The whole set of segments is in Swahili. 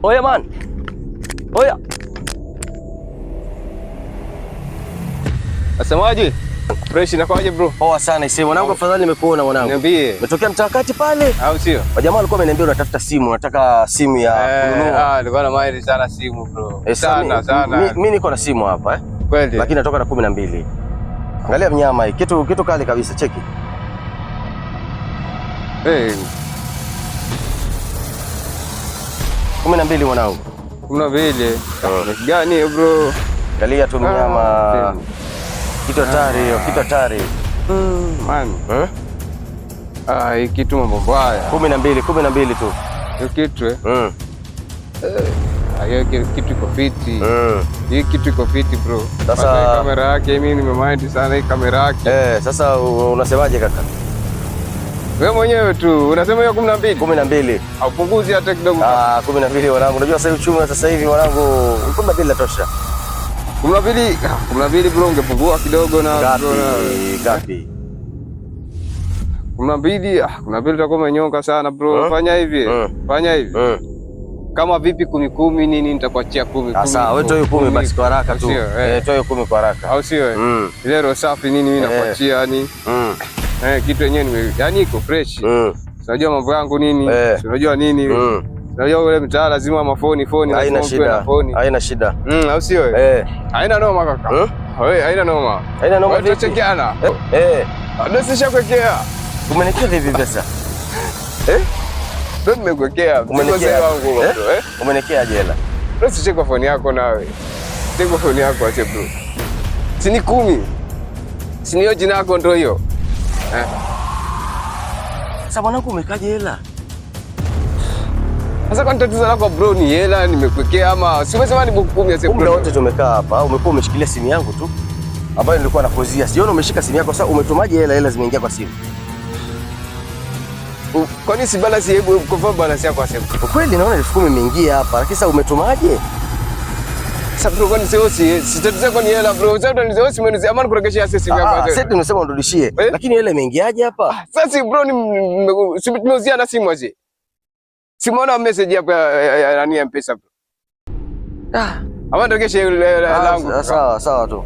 Oya man. Oya. Asemaje? Fresh inakuaje bro? Poa sana ise mwanangu, afadhali nimekuona mwanangu. Niambie. Umetokea mtakati pale? Au sio? Wajamaa walikuwa wameniambia unatafuta simu, unataka simu ya kununua. Nilikuwa na maili sana simu bro. Sana. Mimi niko na simu hapa Kweli? Lakini natoka na 12. Angalia mnyama hii, kitu kali kabisa, cheki. 12 mwanangu. 12. Gani bro? Angalia tu mnyama. Kitu hatari hiyo, kitu hatari. Man. Hii kitu mambo mbaya. 12 tu. Hiyo kitu hiyo kitu iko fiti. Hii kitu iko fiti bro. Sasa kamera yake mimi nimemind sana hii kamera yake. Sasa unasemaje kaka? Wewe mwenyewe tu unasema hiyo 12. Haupunguzi hata kidogo. 12 wanangu. Unajua sasa uchumi sasa hivi wanangu 12 inatosha. 12 bro, ungepungua kidogo na gapi? 12 utakuwa umenyonga sana bro. Fanya hivi. Kama vipi 10 nini nitakuachia 10. Sasa wewe toa 10 basi kwa haraka tu. Toa 10 kwa haraka. Au sio? Ile roho safi nini mimi nakuachia yani. Kitu yenyewe yani iko fresh. Unajua mambo yangu nini? Unajua nini? Unajua ule mtaa lazima mafoni haina shida. Haina shida. Au sio? Haina noma kaka. Haina noma. Wewe tuchekeana. Ndio sishakwekea. Umenikia vipi pesa? Ndio nimekuwekea. Umenikia wangu bro. Umenikia jela. Ndio sicheka phone yako nawe. Cheka phone yako ache bro. Sini 10. Sini hiyo jina yako ndio hiyo. Sasa mwanangu umekaje hela? Sasa kwa tatizo lako bro ni hela nimekuwekea ama si umesema ni buku 10 ya bro? Muda wote tumekaa hapa, umekuwa umeshikilia simu yangu tu ambayo nilikuwa nakuzia. Siona umeshika simu yako, sasa umetumaje hela zimeingia kwa simu? Kwa nini si balance hebu confirm balance yako asema? Kweli naona 10,000 imeingia hapa, lakini sasa umetumaje? Sasa bro kwani si tatizo kwa ni hela bro. Sasa ndio si mwenzi amani kurekeshia simu yako. Sasa tunasema unirudishie. Lakini hela imeingiaje hapa? Sasa bro ni tumeuzia na simu aje. Simuona message hapa ya nani ya M-Pesa bro. Ama ndogeshe ile langu. Sawa tu.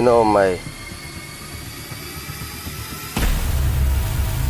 No my.